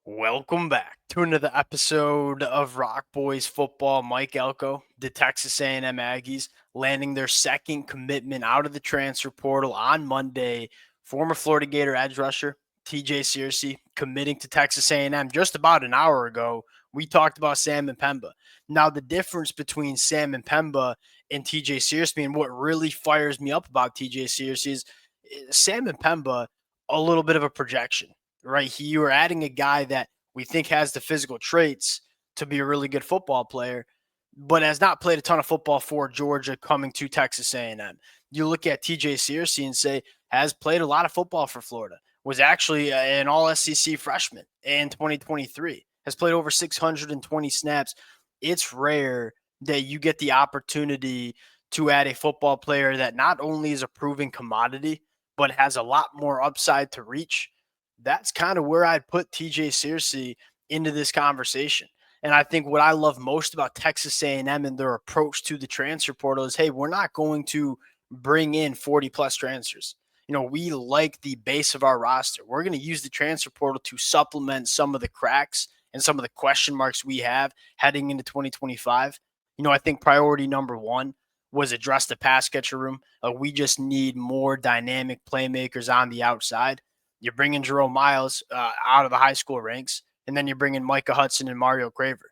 Welcome back to another episode of Rock Boys Football. Mike Elko, the Texas A&M Aggies, landing their second commitment out of the transfer portal on Monday. Former Florida Gator edge rusher TJ Searcy committing to Texas A&M just about an hour ago. We talked about Sam and Pemba. Now, the difference between Sam and Pemba and TJ Searcy, and what really fires me up about TJ Searcy is Sam and Pemba, a little bit of a projection, right? You are adding a guy that we think has the physical traits to be a really good football player, but has not played a ton of football for Georgia coming to Texas A&M. You look at TJ Searcy and say has played a lot of football for Florida. Was actually an All SEC freshman in 2023. Has played over 620 snaps. It's rare that you get the opportunity to add a football player that not only is a proven commodity, but has a lot more upside to reach. That's kind of where I'd put TJ Searcy into this conversation. And I think what I love most about Texas A&M and their approach to the transfer portal is, hey, we're not going to bring in 40 plus transfers. We like the base of our roster. We're going to use the transfer portal to supplement some of the cracks and some of the question marks we have heading into 2025. I think priority number one was address the pass catcher room. We just need more dynamic playmakers on the outside. You're bringing Jerome Miles out of the high school ranks, and then you're bringing Micah Hudson and Mario Craver,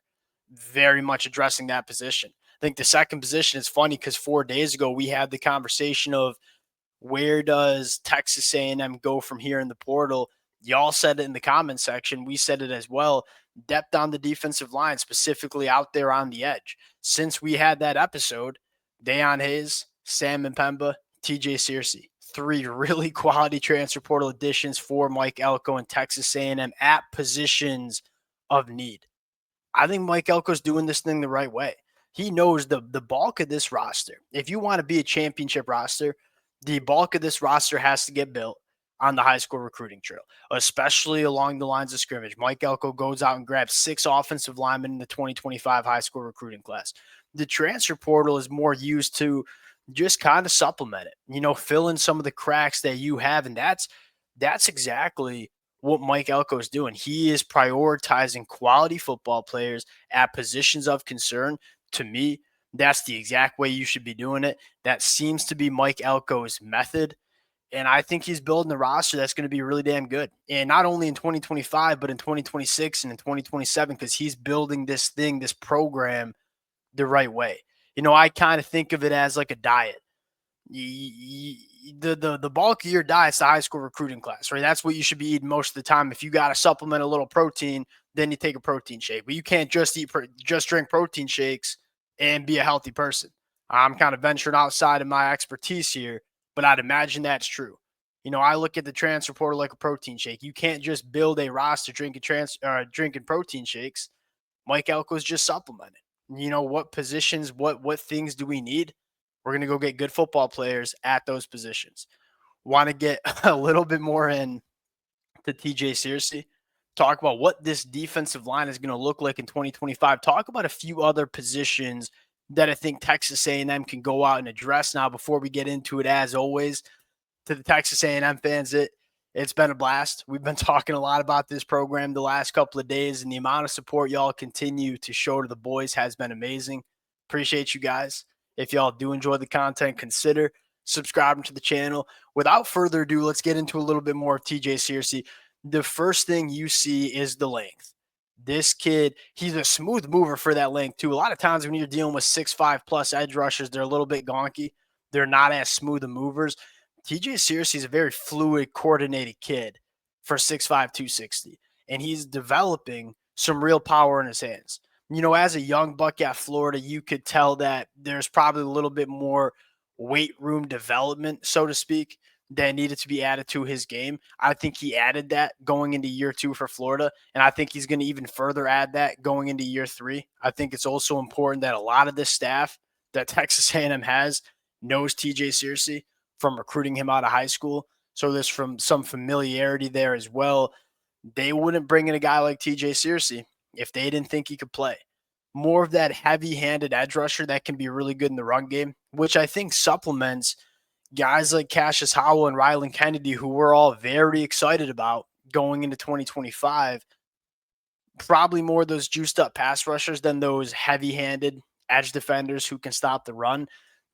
very much addressing that position. I think the second position is funny because 4 days ago we had the conversation of where does Texas A&M go from here in the portal. Y'all said it in the comment section. We said it as well. Depth on the defensive line, specifically out there on the edge. Since we had that episode, Dayon Hayes, Sam and Pemba, TJ Searcy. Three really quality transfer portal additions for Mike Elko and Texas A&M at positions of need. I think Mike Elko's doing this thing the right way. He knows the bulk of this roster. If you want to be a championship roster, the bulk of this roster has to get built on the high school recruiting trail, especially along the lines of scrimmage. Mike Elko goes out and grabs 6 offensive linemen in the 2025 high school recruiting class. The transfer portal is more used to just kind of supplement it, fill in some of the cracks that you have. And that's exactly what Mike Elko is doing. He is prioritizing quality football players at positions of concern. To me, that's the exact way you should be doing it. That seems to be Mike Elko's method. And I think he's building a roster that's going to be really damn good. And not only in 2025, but in 2026 and in 2027, because he's building this thing, this program, the right way. I kind of think of it as like a diet. The bulk of your diet's the high school recruiting class, right? That's what you should be eating most of the time. If you got to supplement a little protein, then you take a protein shake. But you can't just drink protein shakes and be a healthy person. I'm kind of venturing outside of my expertise here, but I'd imagine that's true. I look at the transfer portal like a protein shake. You can't just build a roster drinking protein shakes. Mike Elko's just supplementing. What positions, what things do we need? We're going to go get good football players at those positions. Want to get a little bit more in to TJ Searcy, talk about what this defensive line is going to look like in 2025. Talk about a few other positions that I think Texas A&M can go out and address. Now, before we get into it, as always, to the Texas A&M fans, it's been a blast. We've been talking a lot about this program the last couple of days, and the amount of support y'all continue to show to the boys has been amazing. Appreciate you guys. If y'all do enjoy the content, consider subscribing to the channel. Without further ado, let's get into a little bit more of TJ Searcy. The first thing you see is the length. This kid, he's a smooth mover for that length, too. A lot of times when you're dealing with 6'5 plus edge rushers, they're a little bit gonky. They're not as smooth of movers. TJ Searcy is a very fluid, coordinated kid for 6'5", 260. And he's developing some real power in his hands. As a young buck at Florida, you could tell that there's probably a little bit more weight room development, so to speak, that needed to be added to his game. I think he added that going into year 2 for Florida, and I think he's going to even further add that going into year 3. I think it's also important that a lot of this staff that Texas A&M has knows TJ Searcy from recruiting him out of high school. So there's from some familiarity there as well. They wouldn't bring in a guy like TJ Searcy if they didn't think he could play. More of that heavy-handed edge rusher that can be really good in the run game, which I think supplements guys like Cassius Howell and Rylan Kennedy, who we're all very excited about going into 2025. probably more of those juiced up pass rushers than those heavy handed edge defenders who can stop the run.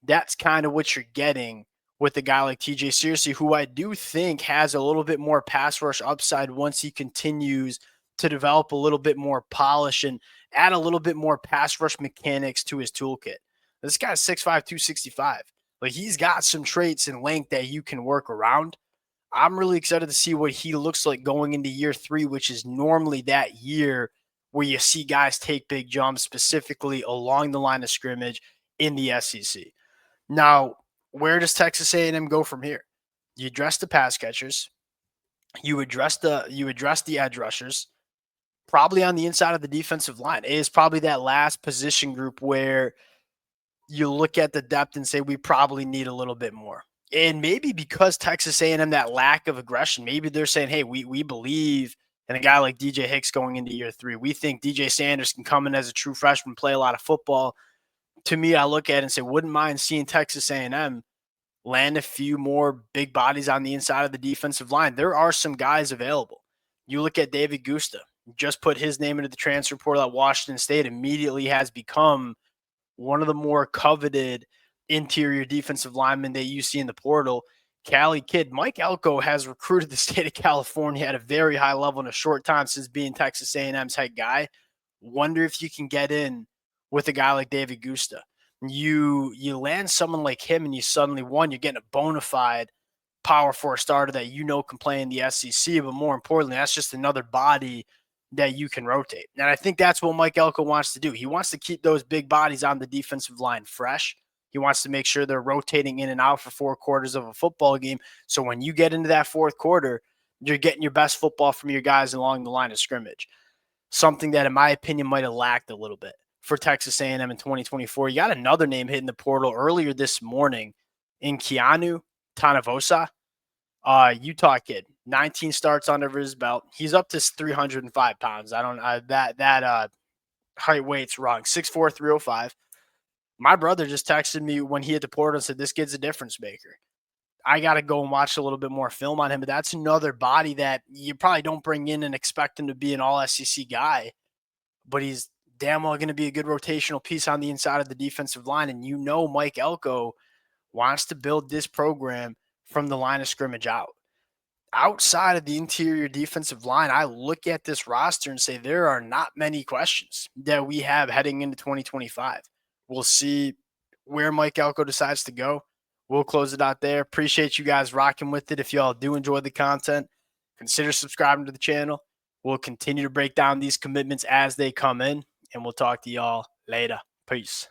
That's kind of what you're getting with a guy like TJ Searcy, who I do think has a little bit more pass rush upside once he continues to develop a little bit more polish and add a little bit more pass rush mechanics to his toolkit. This guy's 6'5, 265. Like, he's got some traits and length that you can work around. I'm really excited to see what he looks like going into year 3, which is normally that year where you see guys take big jumps, specifically along the line of scrimmage in the SEC. Now, where does Texas A&M go from here? You address the pass catchers, you address the edge rushers, probably on the inside of the defensive line. It is probably that last position group where you look at the depth and say we probably need a little bit more. And maybe because Texas A&M, that lack of aggression, maybe they're saying, hey, we believe in a guy like DJ Hicks going into year 3. We think DJ Sanders can come in as a true freshman, play a lot of football. To me, I look at it and say, wouldn't mind seeing Texas A&M land a few more big bodies on the inside of the defensive line. There are some guys available. You look at David Gusta, just put his name into the transfer portal at Washington State, immediately has become one of the more coveted interior defensive linemen that you see in the portal. Cali kid, Mike Elko has recruited the state of California at a very high level in a short time since being Texas A&M's head guy. Wonder if you can get in with a guy like David Gusta. You land someone like him and you suddenly, one, you're getting a bona fide Power 4 starter that you know can play in the SEC, but more importantly, that's just another body that you can rotate. And I think that's what Mike Elko wants to do. He wants to keep those big bodies on the defensive line fresh. He wants to make sure they're rotating in and out for 4 quarters of a football game. So when you get into that 4th quarter, you're getting your best football from your guys along the line of scrimmage. Something that, in my opinion, might have lacked a little bit for Texas A&M in 2024. You got another name hitting the portal earlier this morning in Keanu Tanavosa, Utah kid, 19 starts under his belt. He's up to 305 pounds. That height weight's wrong. 6'4", 305. My brother just texted me when he hit the portal and said, this kid's a difference maker. I got to go and watch a little bit more film on him, but that's another body that you probably don't bring in and expect him to be an all SEC guy, but he's damn well going to be a good rotational piece on the inside of the defensive line. And you know Mike Elko wants to build this program from the line of scrimmage out. Outside of the interior defensive line, I look at this roster and say there are not many questions that we have heading into 2025. We'll see where Mike Elko decides to go. We'll close it out there. Appreciate you guys rocking with it. If y'all do enjoy the content, consider subscribing to the channel. We'll continue to break down these commitments as they come in, and we'll talk to y'all later. Peace.